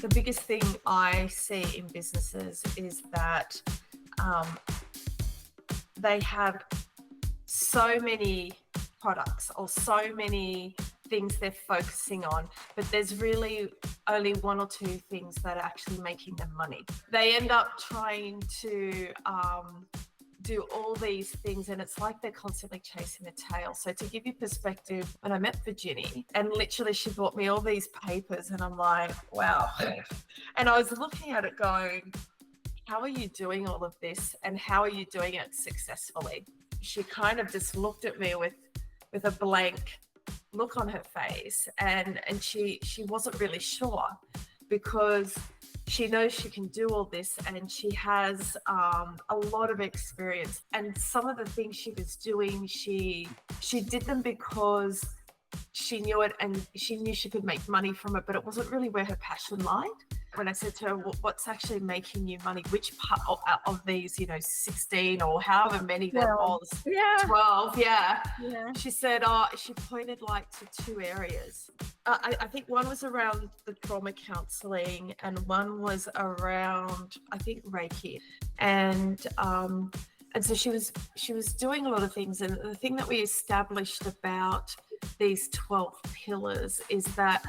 The biggest thing I see in businesses is that they have so many products or so many things they're focusing on, but there's really only one or two things that are actually making them money. They end up trying to do all these things, and it's like they're constantly chasing a tail. So to give you perspective, when I met Virginie, and literally she bought me all these papers, and I'm like, wow. And I was looking at it going, how are you doing all of this, and how are you doing it successfully? She kind of just looked at me with a blank look on her face, and she wasn't really sure, because she knows she can do all this, and she has a lot of experience. And some of the things she was doing, she did them because she knew it, and she knew she could make money from it, but it wasn't really where her passion lied. When I said to her, well, what's actually making you money? Which part of these, 16 or however many there was, 12, yeah. She said, she pointed like to two areas. I think one was around the trauma counseling, and one was around, I think, Reiki. And so she was doing a lot of things. And the thing that we established about these 12 pillars is that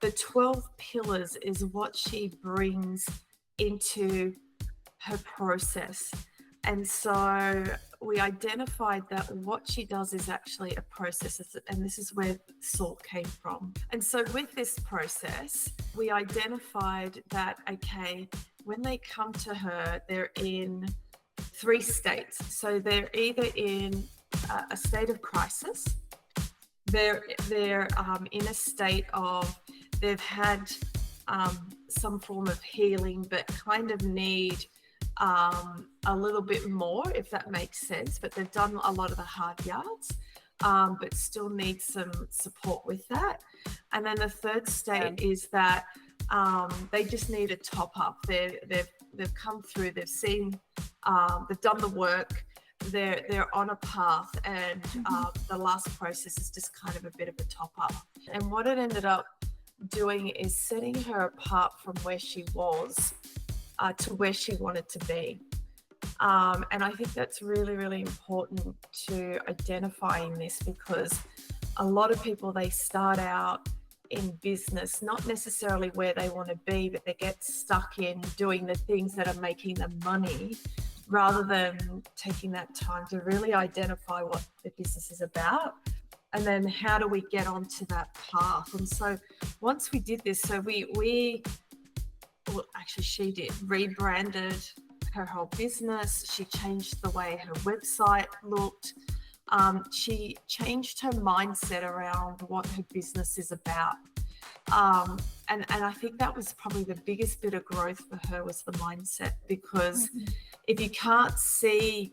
the 12 pillars is what she brings into her process. And so we identified that what she does is actually a process, and this is where SOAR came from. And so with this process, we identified that, okay, when they come to her, they're in 3 states. So they're either in a state of crisis, they're in a state of, they've had some form of healing, but kind of need a little bit more, if that makes sense. But they've done a lot of the hard yards, but still need some support with that. And then the third state is that they just need a top up. They've come through, they've seen, they've done the work, they're on a path, and the last process is just kind of a bit of a top up. And what it ended up doing is setting her apart from where she was to where she wanted to be. And I think that's really, really important to identify in this, because a lot of people, they start out in business not necessarily where they want to be, but they get stuck in doing the things that are making them money, rather than taking that time to really identify what the business is about. And then how do we get onto that path? And so once we did this, so she did, rebranded her whole business. She changed the way her website looked. She changed her mindset around what her business is about. And I think that was probably the biggest bit of growth for her, was the mindset, because if you can't see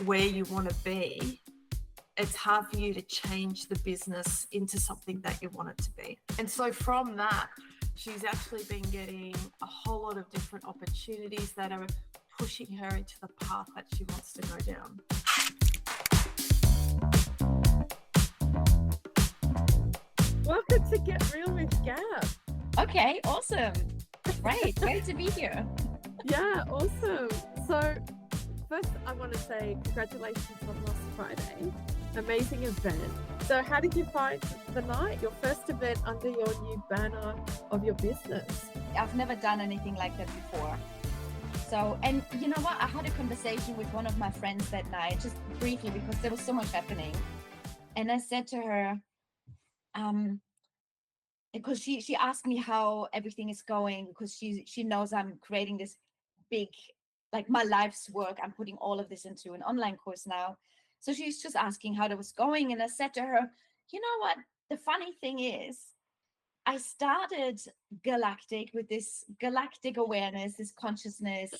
where you want to be, it's hard for you to change the business into something that you want it to be. And so from that, she's actually been getting a whole lot of different opportunities that are pushing her into the path that she wants to go down. Welcome to Get Real with Gab. Okay, awesome. Great to be here. Yeah, awesome. So first I want to say congratulations on last Friday. Amazing event. So how did you find the night, your first event under your new banner of your business? I've never done anything like that before. So, and you know what? I had a conversation with one of my friends that night, just briefly, because there was so much happening. And I said to her, because she asked me how everything is going, because she knows I'm creating this big, like my life's work. I'm putting all of this into an online course now. So she's just asking how that was going. And I said to her, you know what? The funny thing is, I started Galactic with this galactic awareness, this consciousness,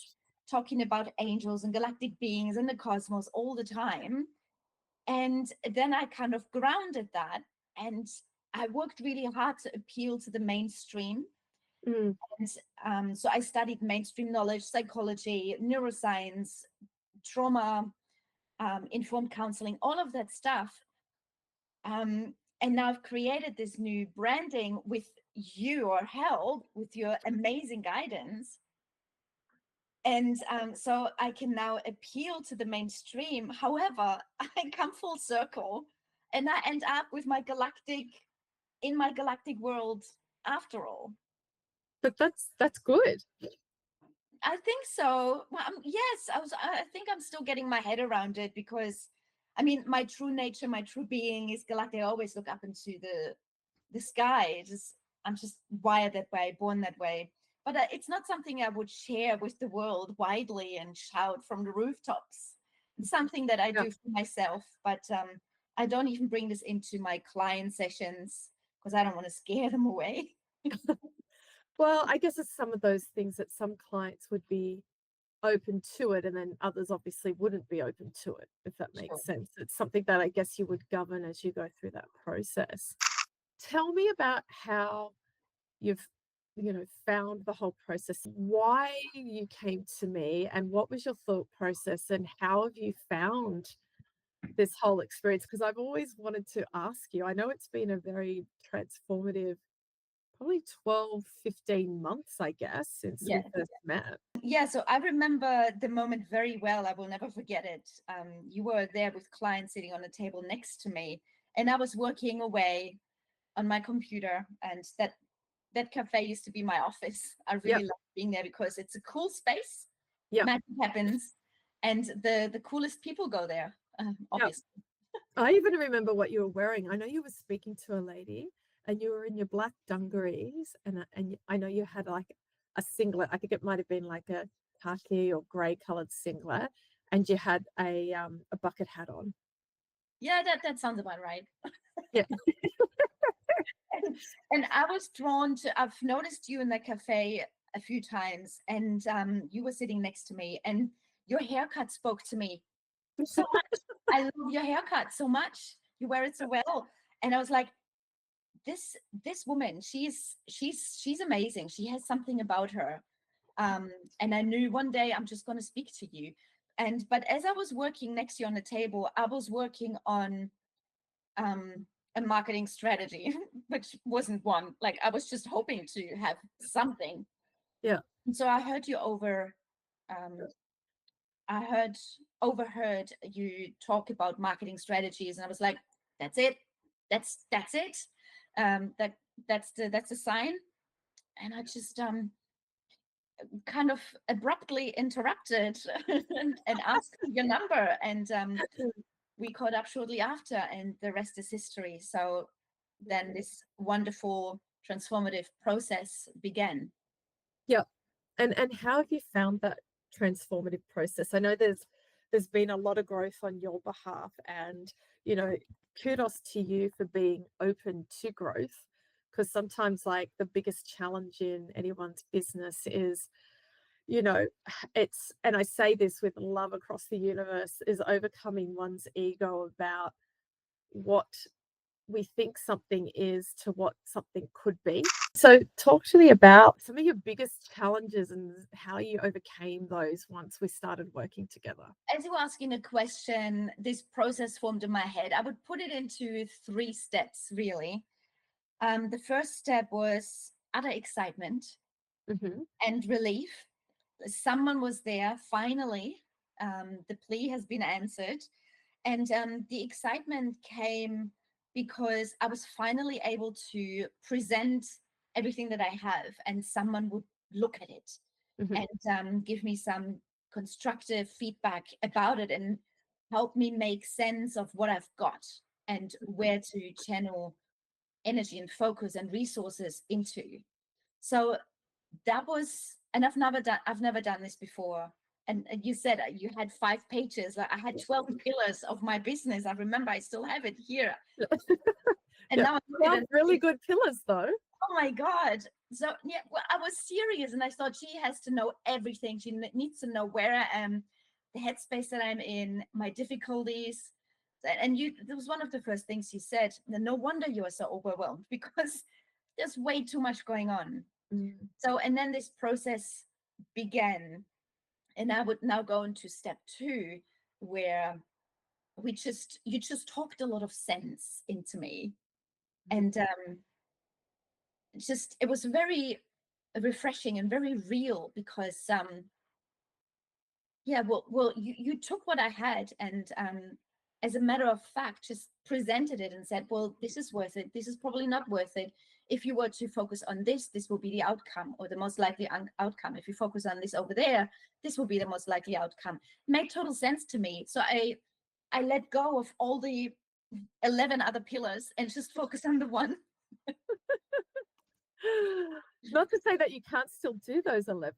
talking about angels and galactic beings and the cosmos all the time. And then I kind of grounded that, and I worked really hard to appeal to the mainstream. And so I studied mainstream knowledge, psychology, neuroscience, trauma, informed counseling, all of that stuff. And And now I've created this new branding with your help, with your amazing guidance. And so I can now appeal to the mainstream. However, I come full circle and I end up with my galactic, in my galactic world after all. But that's good. I think so. Well, yes, I think I'm still getting my head around it, because I mean, my true nature, my true being is galactic. I always look up into the sky. I'm just wired that way, born that way. But it's not something I would share with the world widely and shout from the rooftops. It's something that I do for myself. But I don't even bring this into my client sessions because I don't want to scare them away. Well, I guess it's some of those things that some clients would be open to it, and then others obviously wouldn't be open to it, if that Sure. makes sense. It's something that I guess you would govern as you go through that process. Tell me about how you've, found the whole process, why you came to me, and what was your thought process, and how have you found this whole experience? Because I've always wanted to ask you. I know it's been a very transformative, probably 12, 15 months, I guess, since we first met. Yeah, so I remember the moment very well. I will never forget it. You were there with clients sitting on a table next to me, and I was working away on my computer, and that cafe used to be my office. I really love being there because it's a cool space. Magic happens, and the coolest people go there, obviously. I even remember what you were wearing. I know you were speaking to a lady, and you were in your black dungarees, and I know you had like a singlet. I think it might have been like a khaki or grey coloured singlet, and you had a bucket hat on. Yeah, that sounds about right. Yeah. And I was drawn to, I've noticed you in the cafe a few times, and you were sitting next to me, and your haircut spoke to me so much. I love your haircut so much. You wear it so well. And I was like, this woman, she's amazing. She has something about her. And I knew one day I'm just going to speak to you. But as I was working next to you on the table, I was working on a marketing strategy, which wasn't one. Like, I was just hoping to have something. Yeah. And so I heard you overheard you talk about marketing strategies, and I was like, that's it. That's it. That's the sign. And I just kind of abruptly interrupted and asked your number, and we caught up shortly after, and the rest is history. So then this wonderful transformative process began. Yeah. And how have you found that transformative process? I know there's been a lot of growth on your behalf, and kudos to you for being open to growth, because sometimes like the biggest challenge in anyone's business is, it's, and I say this with love across the universe, is overcoming one's ego about what we think something is to what something could be. So talk to me about some of your biggest challenges and how you overcame those once we started working together. As you were asking a question, this process formed in my head. I would put it into 3 steps, really. The first step was utter excitement and relief. Someone was there, finally. The plea has been answered. And the excitement came because I was finally able to present everything that I have, and someone would look at it and give me some constructive feedback about it and help me make sense of what I've got and where to channel energy and focus and resources into. So that was, and I've never done this before. And you said you had 5 pages. Like, I had 12 pillars of my business. I remember I still have it here. And now I'm really good pillars though. Oh my God. So yeah, well, I was serious, and I thought she has to know everything. She needs to know where I am, the headspace that I'm in, my difficulties. And that was one of the first things you said. No wonder you are so overwhelmed, because there's way too much going on. So, and then this process began, and I would now go into step 2, where you just talked a lot of sense into me. And just it was very refreshing and very real because yeah, well you took what I had and as a matter of fact just presented it and said, well, this is worth it, this is probably not worth it. If you were to focus on this, this will be the outcome, or the most likely outcome. If you focus on this over there, this will be the most likely outcome. It made total sense to me. So I let go of all the 11 other pillars and just focus on the one. Not to say that you can't still do those 11.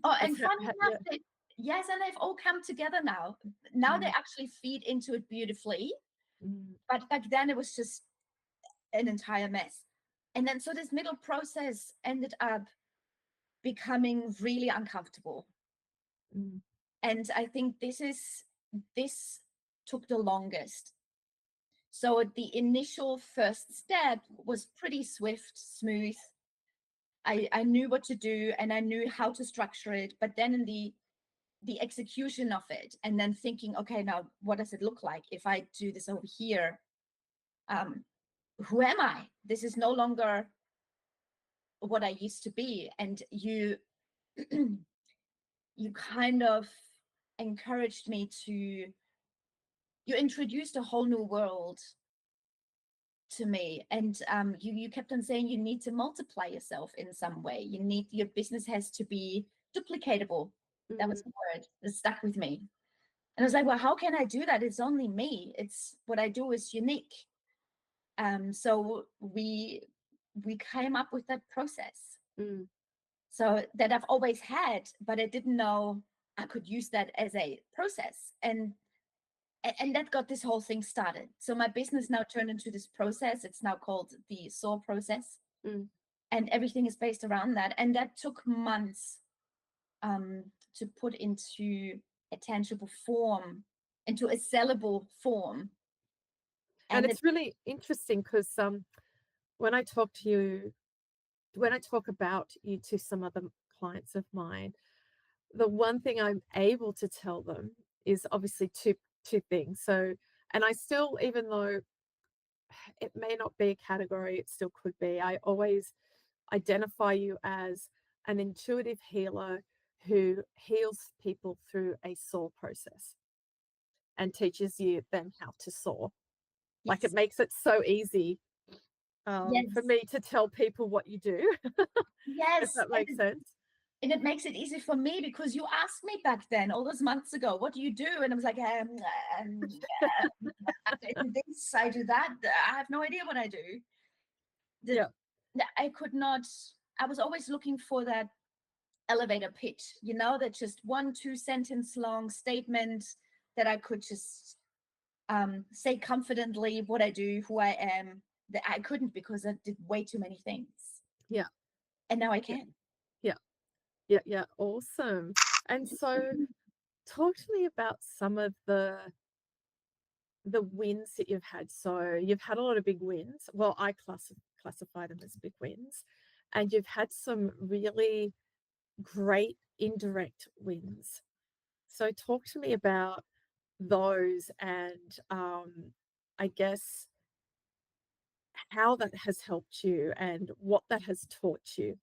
Oh, and funny enough, Yeah. yes, and they've all come together now. Now they actually feed into it beautifully. But back then it was just an entire mess. And then so this middle process ended up becoming really uncomfortable. And I think this took the longest. So the initial first step was pretty swift, smooth. I knew what to do and I knew how to structure it, but then in the execution of it, and then thinking, okay, now what does it look like if I do this over here? Who am I? This is no longer what I used to be. And you you kind of encouraged me to, you introduced a whole new world to me. And you kept on saying you need to multiply yourself in some way. Your business has to be duplicatable. That was the word that stuck with me. And I was like, well, how can I do that? It's only me. It's what I do is unique. So we came up with that process. So that I've always had, but I didn't know I could use that as a process. And that got this whole thing started. So my business now turned into this process. It's now called the SOAR process. And everything is based around that. And that took months to put into a tangible form, into a sellable form. And it's really interesting because when I talk about you to some other clients of mine, the one thing I'm able to tell them is obviously two things. So, and I still, even though it may not be a category, it still could be, I always identify you as an intuitive healer who heals people through a SOAR process and teaches them how to soar. Like it makes it so easy for me to tell people what you do. Yes. If that makes sense. And it makes it easy for me because you asked me back then, all those months ago, what do you do? And I was like, I do this, I do that. I have no idea what I do. I could not, I was always looking for that elevator pitch, that just 1-2 sentence long statement that I could just say confidently what I do, who I am. That I couldn't because I did way too many things. Yeah. And now I can. Yeah. Awesome. And so talk to me about some of the wins that you've had. So you've had a lot of big wins. Well, I classify them as big wins. And you've had some really great indirect wins. So talk to me about those and I guess how that has helped you and what that has taught you.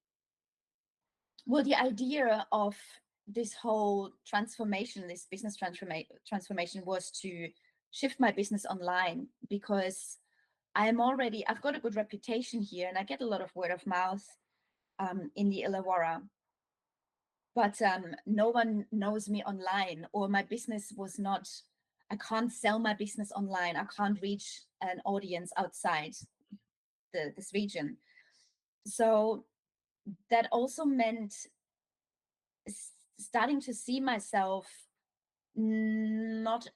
Well, the idea of this whole transformation, this business transformation was to shift my business online because I've got a good reputation here and I get a lot of word of mouth in the Illawarra. But no one knows me online, or my business I can't sell my business online. I can't reach an audience outside this region. So that also meant starting to see myself not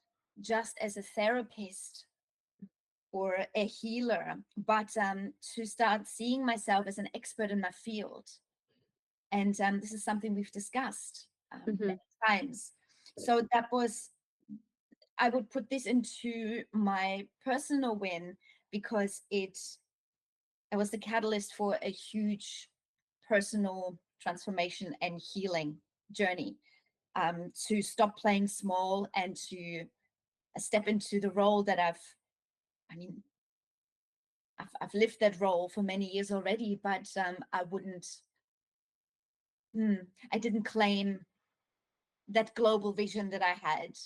just as a therapist or a healer, but to start seeing myself as an expert in my field. And this is something we've discussed many times. So I would put this into my personal win because it was the catalyst for a huge personal transformation and healing journey, to stop playing small and to step into the role that I've lived that role for many years already, but I didn't claim that global vision that I had,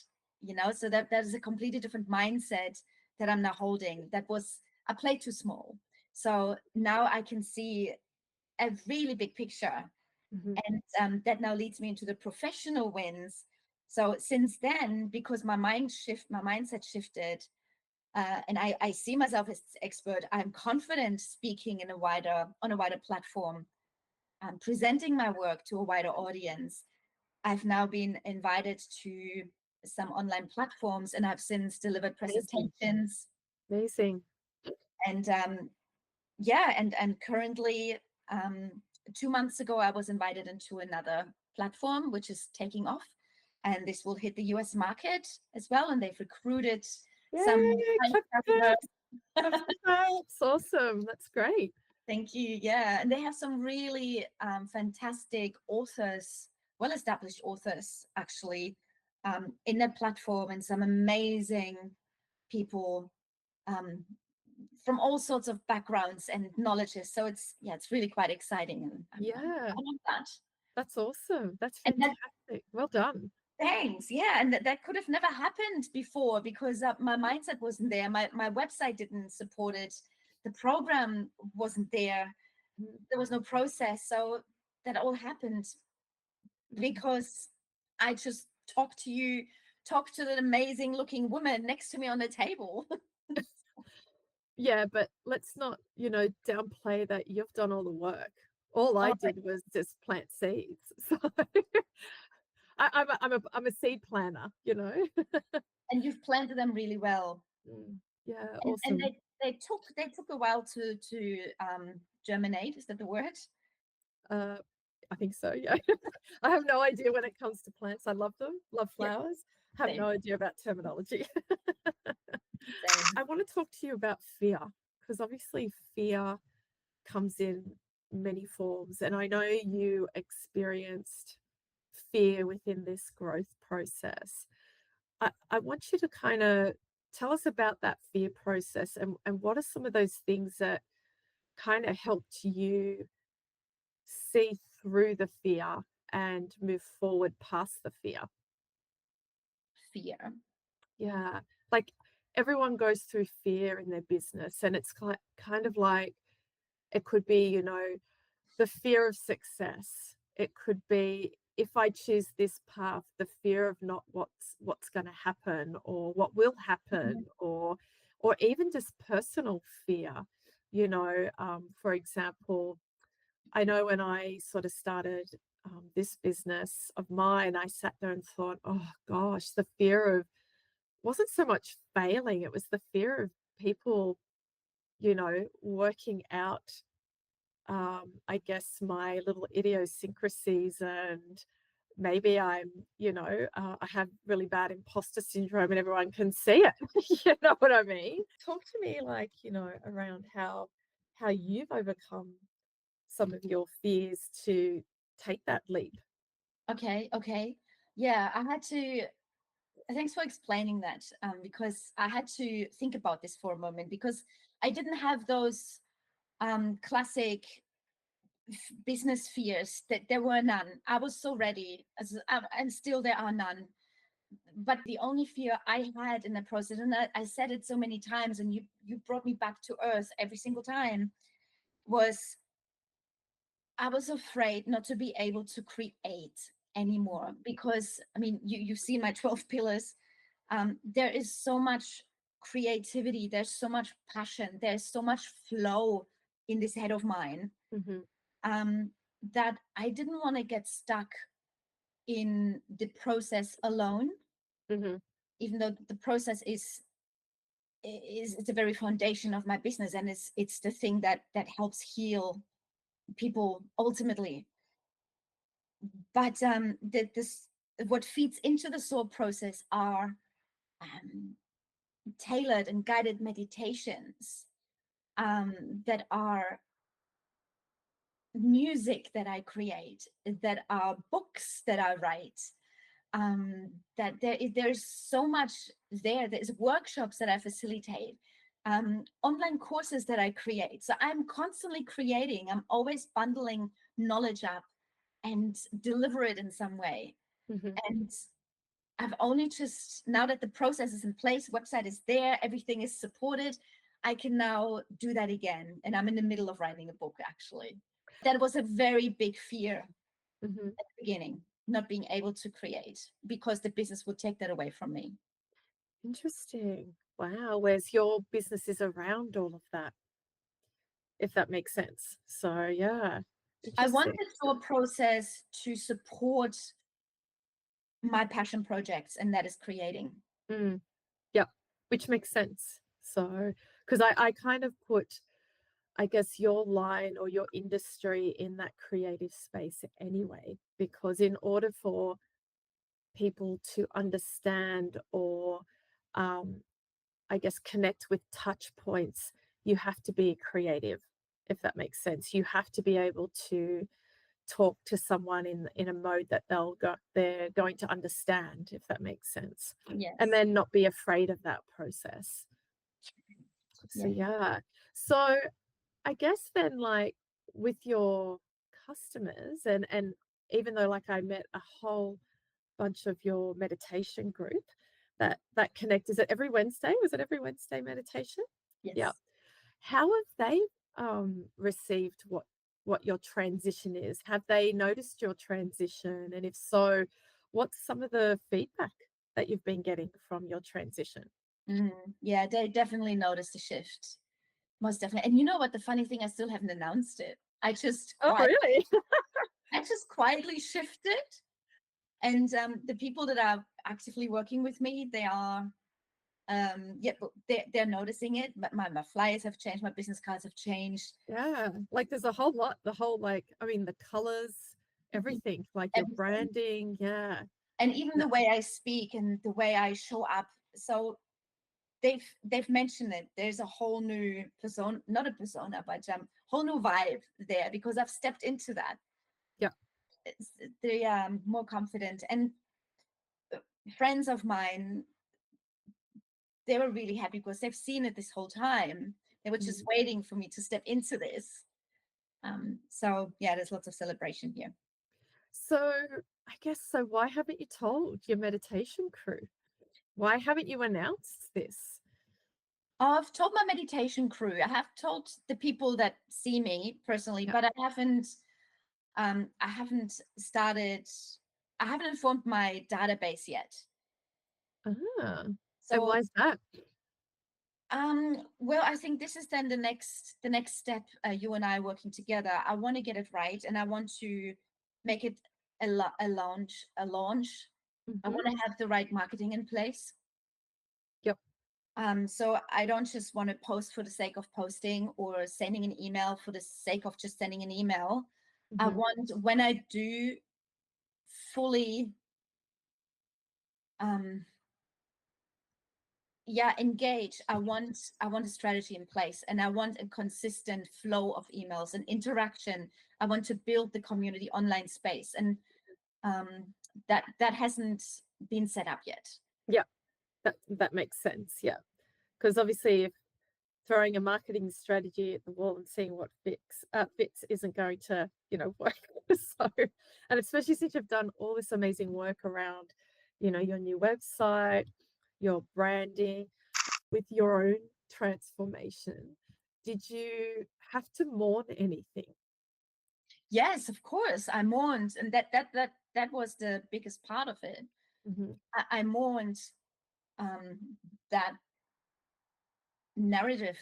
so that is a completely different mindset that I'm now holding. I played too small. So now I can see a really big picture. And that now leads me into the professional wins. So since then, because my mindset shifted, and I see myself as expert, I'm confident speaking on a wider platform, presenting my work to a wider audience. I've now been invited to some online platforms, and I've since delivered presentations. Amazing. And and currently, 2 months ago, I was invited into another platform, which is taking off, and this will hit the US market as well. And they've recruited some. That's awesome. That's great. Thank you. Yeah, and they have some really fantastic authors, well-established authors, actually, in their platform, and some amazing people from all sorts of backgrounds and knowledges. So it's really quite exciting. And I love that. That's awesome. That's fantastic. Well done. Thanks. Yeah, and that could have never happened before because my mindset wasn't there. My website didn't support it. The program wasn't there. There was no process. So that all happened because I just talked to an amazing looking woman next to me on the table. Yeah, but let's not, downplay that you've done all the work. All I did was just plant seeds. So I'm a seed planner, And you've planted them really well. Yeah, and, awesome. And they took a while to germinate. Is that the word? I think so, yeah. I have no idea when it comes to plants. I love them, love flowers. Have no idea about terminology. I want to talk to you about fear, because obviously fear comes in many forms. And I know you experienced fear within this growth process. I want you to kind of tell us about that fear process and what are some of those things that kind of helped you see through the fear and move forward past the fear? Fear. Yeah. Like everyone goes through fear in their business, and it's kind of like it could be, the fear of success. It could be if I choose this path, the fear of not what's going to happen or what will happen, or even just personal fear. For example, I know when I sort of started this business of mine, I sat there and thought, oh gosh, the fear of wasn't so much failing, it was the fear of people, working out, I guess, my little idiosyncrasies, and maybe I'm, I have really bad imposter syndrome and everyone can see it. You know what I mean? Talk to me around how you've overcome some of your fears to take that leap. Okay. Yeah, thanks for explaining that, because I had to think about this for a moment, because I didn't have those classic business fears. That there were none. I was so ready, and still there are none. But the only fear I had in the process, and I said it so many times, and you brought me back to earth every single time, was I was afraid not to be able to create anymore. Because I mean, you've seen my 12 pillars. There is so much creativity, there's so much passion, there's so much flow in this head of mine, that I didn't want to get stuck in the process alone, even though the process is the very foundation of my business, and it's the thing that helps heal people ultimately. But what feeds into the SOAR process are tailored and guided meditations, that are music that I create, that are books that I write, that there's so much there. There's workshops that I facilitate, online courses that I create. So I'm constantly creating, I'm always bundling knowledge up and deliver it in some way. And I've only just, now that the process is in place, website is there, everything is supported, I can now do that again. And I'm in the middle of writing a book, actually. That was a very big fear at the beginning, not being able to create, because the business would take that away from me. Interesting. Wow. Whereas your business is around all of that, if that makes sense. So yeah. I want Interesting. the SOAR process to support my passion projects, and that is creating. Yep, which makes sense. So, because I kind of put, I guess, your line or your industry in that creative space anyway, because in order for people to understand or, I guess, connect with touch points, you have to be creative, if that makes sense. You have to be able to talk to someone in a mode that they're going to understand, if that makes sense. Yes. And then not be afraid of that process. So yeah. So I guess then, like, with your customers, and even though, like, I met a whole bunch of your meditation group that connect, is it every Wednesday? Was it every Wednesday meditation? Yes. Yeah. How have they received what your transition is? Have they noticed your transition? And if so, what's some of the feedback that you've been getting from your transition? Yeah, they definitely noticed the shift. Most definitely. And you know what? The funny thing, I still haven't announced it. I just really? I just quietly shifted. And the people that are actively working with me, they are they're noticing it. My flyers have changed, my business cards have changed. Yeah, like there's a whole lot, the whole, like, I mean, the colors, everything, like your branding. Yeah. And even the way I speak and the way I show up. So they've mentioned it. There's a whole new persona, not a persona, but whole new vibe there, because I've stepped into that. Yeah. They are more confident. And friends of mine, they were really happy because they've seen it this whole time. They were just waiting for me to step into this. So yeah, there's lots of celebration here. So I guess, so why haven't you told your meditation crew? Why haven't you announced this? I've told my meditation crew. I have told the people that see me personally, but I haven't started. I haven't informed my database yet. So and why is that? Well, I think this is then the next step. You and I working together. I want to get it right, and I want to make it a launch. I want to have the right marketing in place. Yep. So I don't just want to post for the sake of posting or sending an email for the sake of just sending an email. I want, when I do fully engage, I want a strategy in place, and I want a consistent flow of emails and interaction. I want to build the community online space, and that hasn't been set up yet. Yeah, that makes sense. Yeah, because obviously, if throwing a marketing strategy at the wall and seeing what fits isn't going to, work. So, and especially since you've done all this amazing work around, your new website, your branding, with your own transformation, did you have to mourn anything? Yes, of course, I mourned, and that was the biggest part of it. I mourned that narrative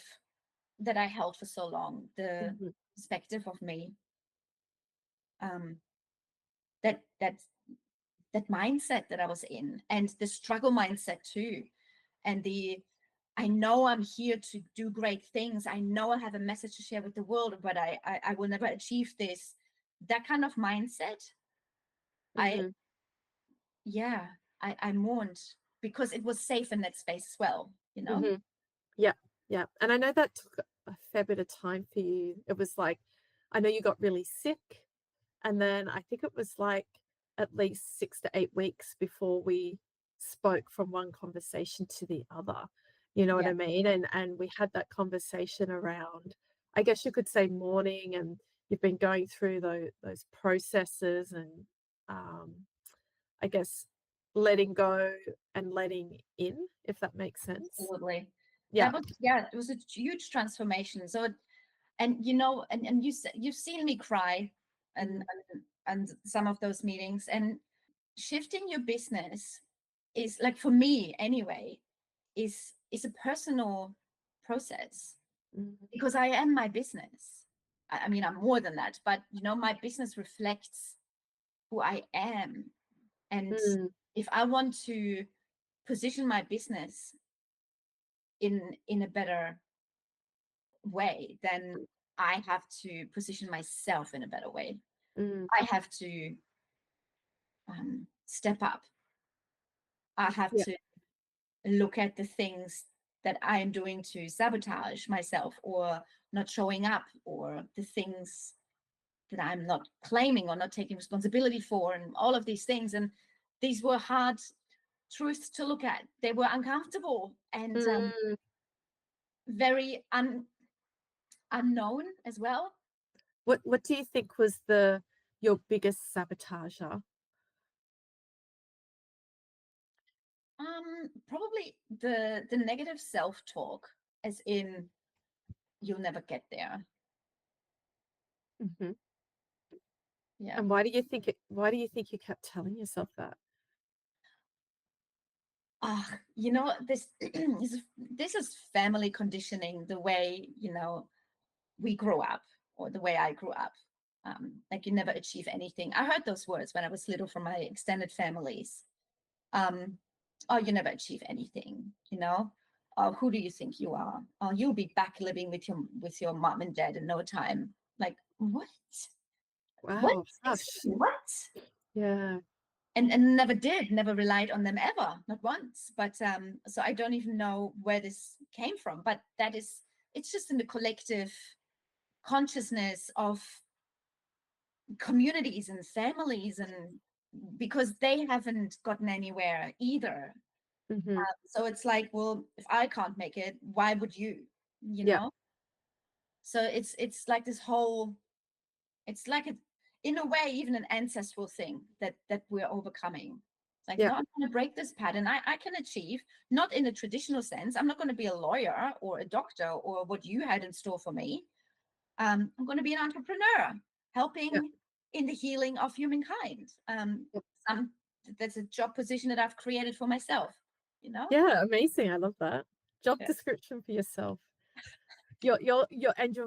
that I held for so long, the perspective of me, that mindset that I was in, and the struggle mindset too, and I know I'm here to do great things. I know I have a message to share with the world, but I will never achieve this. That kind of mindset, I mourned, because it was safe in that space as well, Yeah. And I know that took a fair bit of time for you. It was like, I know you got really sick, and then I think it was like at least 6 to 8 weeks before we spoke from one conversation to the other. You know what Yeah. I mean? And we had that conversation around, I guess you could say, mourning, and you've been going through those processes, and I guess letting go and letting in, if that makes sense. Absolutely. Yeah. That was, yeah, it was a huge transformation. So, and you know, and you've seen me cry and some of those meetings, and shifting your business is, like, for me anyway, is a personal process, because I am my business. I mean, I'm more than that, but you know, my business reflects who I am. And if I want to position my business in a better way, then I have to position myself in a better way. I have to step up. I have to look at the things that I am doing to sabotage myself, or not showing up, or the things that I'm not claiming or not taking responsibility for, and all of these things. And these were hard truths to look at. They were uncomfortable and very unknown as well. What do you think was your biggest sabotager? Probably the negative self-talk, as in, you'll never get there. Yeah. And why do you think you kept telling yourself that? You know, this is family conditioning, the way, you know, we grow up, or the way I grew up. Like, you never achieve anything. I heard those words when I was little from my extended families. Oh, you never achieve anything, you know. Oh, who do you think you are? Oh, you'll be back living with your mom and dad in no time. Like, what? Wow. What? Yeah. And never relied on them ever, not once. But so I don't even know where this came from, but it's just in the collective consciousness of communities and families, and because they haven't gotten anywhere either. So it's like, well, if I can't make it, why would you know? So it's like this whole, it's like in a way, even an ancestral thing that we're overcoming. It's like, no, I'm going to break this pattern. I can achieve, not in a traditional sense. I'm not going to be a lawyer or a doctor or what you had in store for me. I'm going to be an entrepreneur, helping in the healing of humankind. That's a job position that I've created for myself, you know? Yeah, amazing. I love that. Job description for yourself. You're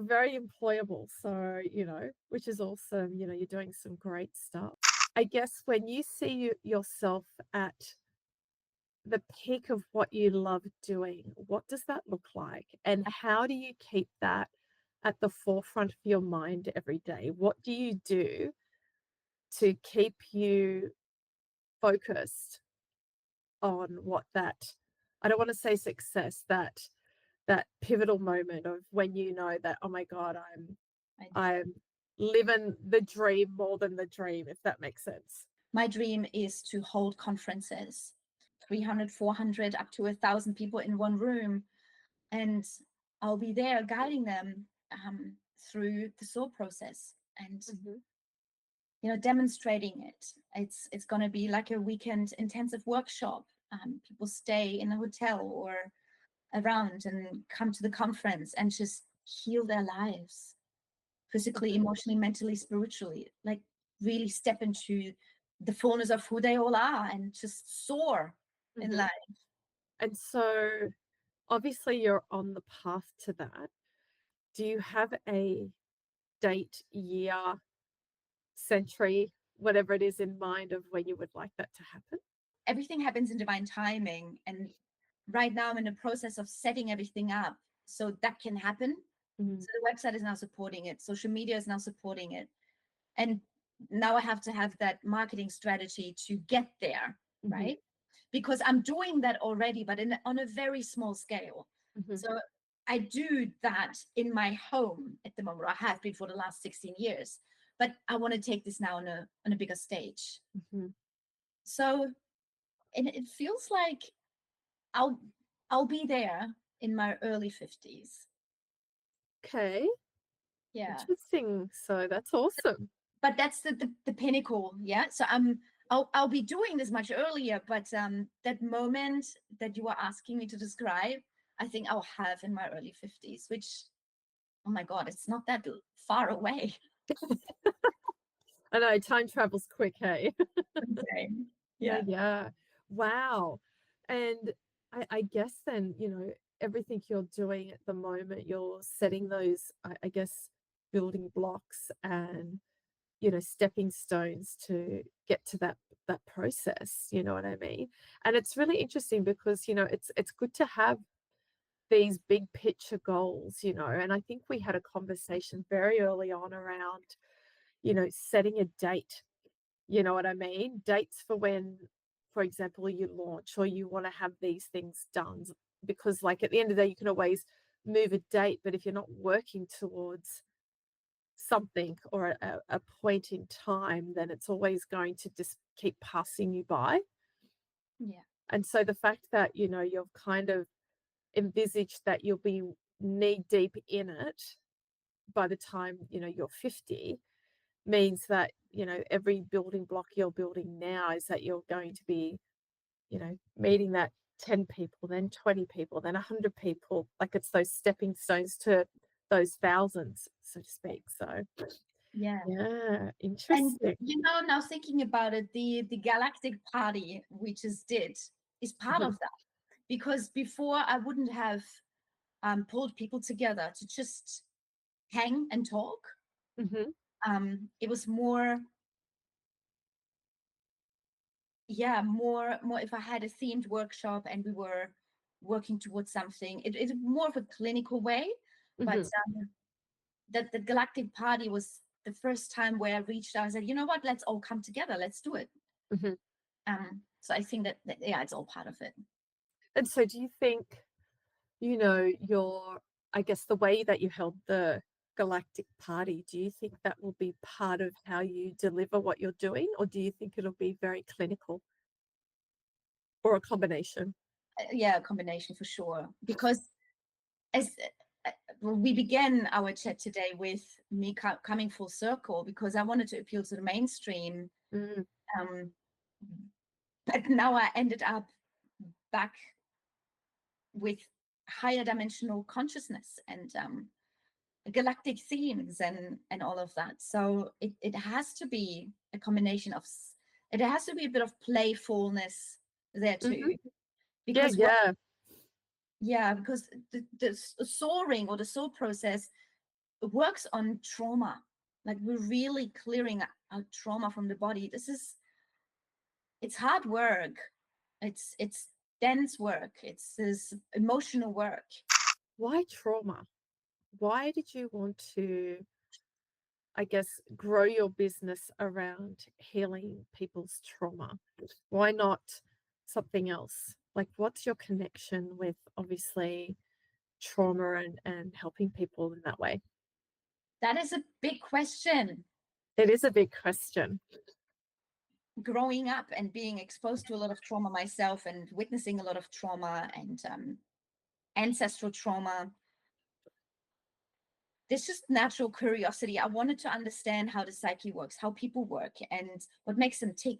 very employable, so, you know, which is awesome. You know, you're doing some great stuff. I guess when you see yourself at the peak of what you love doing, what does that look like? And how do you keep that at the forefront of your mind every day? What do you do to keep you focused on what that, I don't want to say success, that pivotal moment of when you know that, oh my God, I'm living the dream more than the dream, if that makes sense. My dream is to hold conferences, 300, 400, up to 1,000 people in one room. And I'll be there guiding them through the SOAR process, and you know, demonstrating it. It's going to be like a weekend intensive workshop. People stay in a hotel or around and come to the conference and just heal their lives, physically, emotionally, mentally, spiritually. Like, really step into the fullness of who they all are and just soar in life. And so obviously you're on the path to that. Do you have a date, year, century, whatever it is, in mind of when you would like that to happen? Everything happens in divine timing. And right now I'm in the process of setting everything up so that can happen. So the website is now supporting it. Social media is now supporting it. And now I have to have that marketing strategy to get there, right? Because I'm doing that already, but on a very small scale. So I do that in my home at the moment. I have been for the last 16 years, but I want to take this now on a bigger stage. So, and it feels like I'll be there in my early 50s. Okay, Yeah. interesting. So that's awesome. But that's the pinnacle. Yeah. So I'll be doing this much earlier, but that moment that you were asking me to describe, I think I'll have in my early 50s, which, oh my God, it's not that far away. I know time travels quick, hey? Okay. Yeah, Yeah. yeah. Wow. And I guess then, everything you're doing at the moment, you're setting those, I guess, building blocks and, stepping stones to get to that process, you know what I mean? And it's really interesting because, it's good to have these big picture goals, and I think we had a conversation very early on around, setting a date. You know what I mean? Dates for when, for example, you launch or you want to have these things done. Because, like, at the end of the day, you can always move a date, but if you're not working towards something or a point in time, then it's always going to just keep passing you by. Yeah. And so the fact that, you've kind of envisaged that you'll be knee deep in it by the time, you're 50 means that, every building block you're building now is that you're going to be, meeting that 10 people, then 20 people, then 100 people. Like, it's those stepping stones to those thousands, so to speak. So, Yeah. yeah, And interesting. now thinking about it, the galactic party we just did is part of that, because before I wouldn't have pulled people together to just hang and talk. It was more, more if I had a themed workshop and we were working towards something. It's more of a clinical way, but that the galactic party was the first time where I reached out and said, you know what, let's all come together, let's do it. So I think that yeah, it's all part of it. And so do you think, I guess the way that you held the galactic party, do you think that will be part of how you deliver what you're doing, or do you think it'll be very clinical or a combination? Yeah, a combination for sure, because as we began our chat today with me coming full circle, because I wanted to appeal to the mainstream, but now I ended up back with higher dimensional consciousness and galactic themes and all of that. So it has to be a combination of, it has to be a bit of playfulness there too. Because because the soaring or the soul process works on trauma. Like, we're really clearing out trauma from the body. It's hard work. It's dense work. It's this emotional work. Why trauma? Why did you want to, I guess, grow your business around healing people's trauma? Why not something else? Like, what's your connection with, obviously, trauma and helping people in that way? That is a big question. It is a big question. Growing up and being exposed to a lot of trauma myself and witnessing a lot of trauma and ancestral trauma, there's just natural curiosity. I wanted to understand how the psyche works, how people work, and what makes them tick.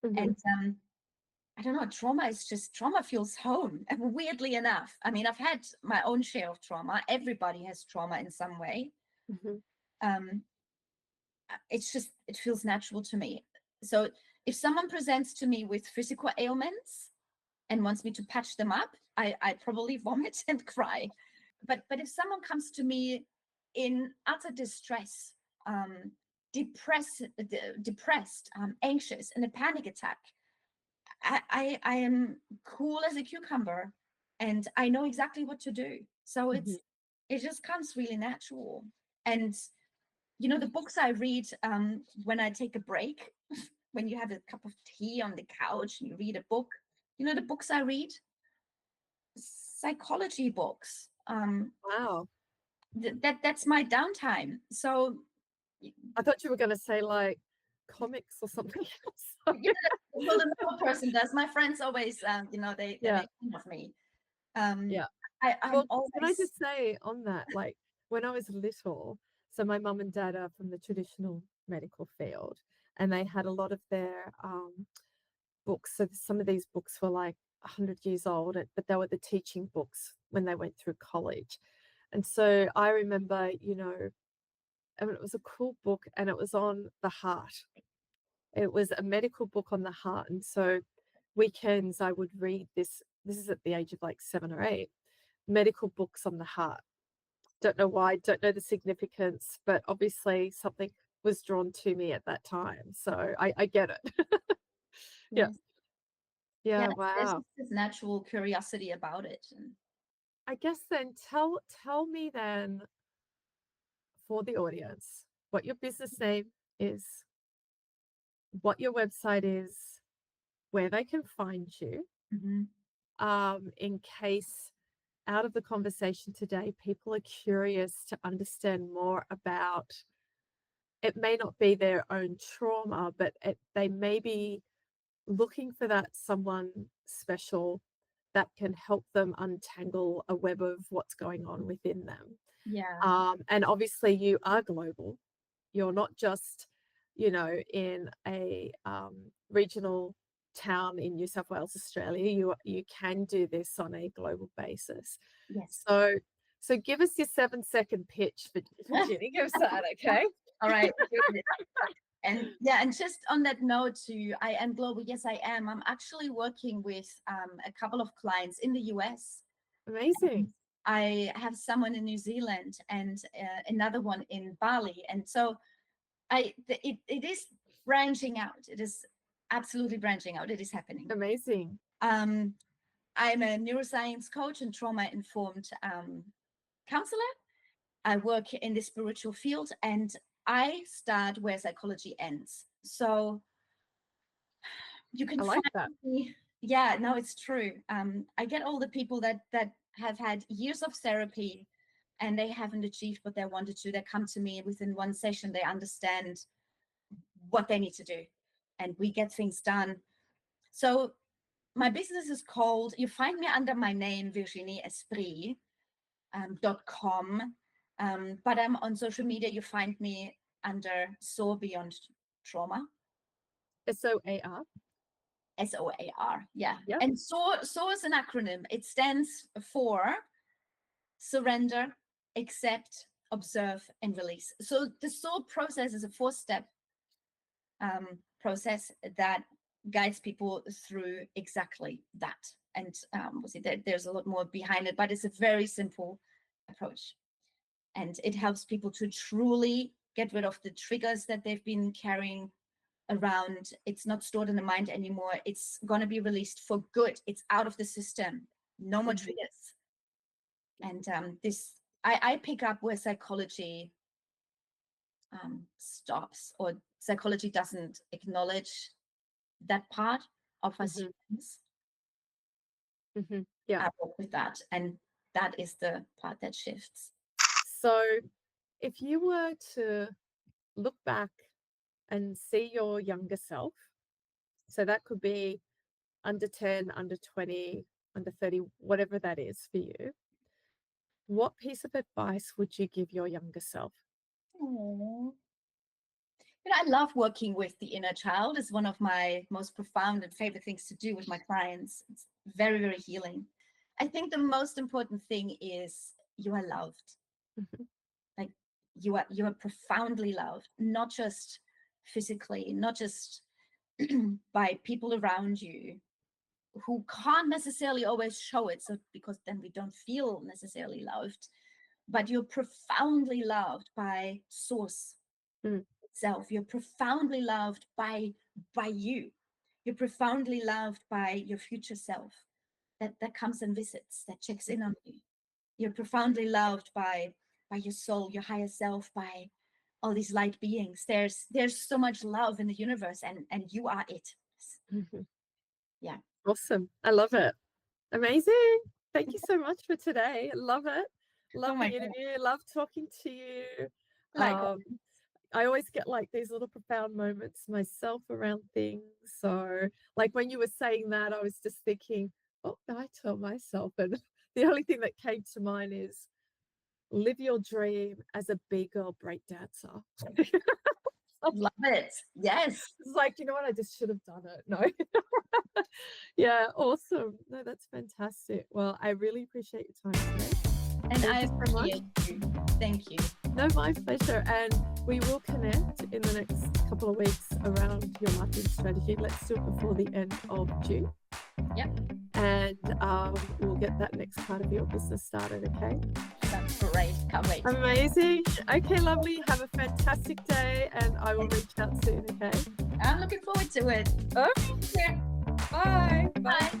And I don't know, trauma feels home. And weirdly enough, I mean, I've had my own share of trauma. Everybody has trauma in some way. It feels natural to me. So if someone presents to me with physical ailments and wants me to patch them up, I probably vomit and cry. But if someone comes to me in utter distress, depressed, anxious, in a panic attack, I am cool as a cucumber, and I know exactly what to do. So it just comes really natural. And the books I read when I take a break, when you have a cup of tea on the couch and you read a book, the books I read, psychology books. Wow. That's my downtime. So I thought you were going to say, like, comics or something else. well, the normal person does. My friends always, they make fun of me. Yeah. I'm Well, always can I just say on that, like when I was little, so my mum and dad are from the traditional medical field, and they had a lot of their books. So some of these books were like 100 years old, but they were the teaching books when they went through college. And so I remember, I mean, it was a cool book, and it was on the heart. It was a medical book on the heart. And so weekends I would read this. This is at the age of like 7 or 8, medical books on the heart. Don't know why, don't know the significance, but obviously something was drawn to me at that time. So I get it. Yeah. yes. Yeah. There's Wow. just this natural curiosity about it. And I guess then tell me then, for the audience, what your business name is, what your website is, where they can find you, Mhm. in case out of the conversation today, people are curious to understand more about, it may not be their own trauma, but they may be looking for that someone special that can help them untangle a web of what's going on within them. Yeah. And obviously you are global. You're not just, in a regional town in New South Wales, Australia. You can do this on a global basis. Yes. So give us your 7-second pitch for Virginie. Give us that, okay? All right. Good. And yeah, and just on that note too, I am global. Yes, I am. I'm actually working with a couple of clients in the US. Amazing. I have someone in New Zealand and another one in Bali. And so it is branching out. It is absolutely branching out. It is happening. Amazing. I'm a neuroscience coach and trauma-informed counselor. I work in the spiritual field, and I start where psychology ends. So you can I like find that. me. Yeah, no, it's true. I get all the people that have had years of therapy and they haven't achieved what they wanted to. They come to me within one session. They understand what they need to do, and we get things done. So my business is called, you find me under my name, Virginie Espirit, .com. But I'm on social media. You find me under SOAR Beyond Trauma. SOAR. SOAR, yeah. Yep. And SOAR is an acronym. It stands for surrender, accept, observe, and release. So the SOAR process is a 4-step process that guides people through exactly that. And we'll see that there's a lot more behind it, but it's a very simple approach. And it helps people to truly get rid of the triggers that they've been carrying around. It's not stored in the mind anymore. It's going to be released for good. It's out of the system. No more triggers. And I pick up where psychology stops, or psychology doesn't acknowledge that part of us humans. Yeah. I work with that, and that is the part that shifts. So if you were to look back and see your younger self, so that could be under 10, under 20, under 30, whatever that is for you, what piece of advice would you give your younger self? Aww. I love working with the inner child. It's one of my most profound and favorite things to do with my clients. It's very, very healing. I think the most important thing is you are loved. Like you are profoundly loved, not just physically, not just by people around you who can't necessarily always show it, so because then we don't feel necessarily loved, but you're profoundly loved by source itself. You're profoundly loved by you. You're profoundly loved by your future self that comes and visits, that checks in on you. You're profoundly loved by your soul, your higher self, by all these light beings. There's so much love in the universe, and you are it. Yeah. Awesome. I love it. Amazing. Thank you so much for today. Love it. Love the interview. Love talking to you. I always get like these little profound moments myself around things. So like when you were saying that, I was just thinking, what can I tell myself? And the only thing that came to mind is live your dream as a big girl break dancer. Love it. Yes. It's like, you know what, I just should have done it. No. Yeah, awesome. No, that's fantastic. Well, I really appreciate your time today. And Thank I you so much. appreciate you. Thank you. No, my pleasure. And we will connect in the next couple of weeks around your marketing strategy. Let's do it before the end of June. Yep. And we'll get that next part of your business started, okay? That's great. Can't wait. Amazing. Okay, lovely. Have a fantastic day, and I will reach out soon, okay? I'm looking forward to it. Okay. Bye. Bye.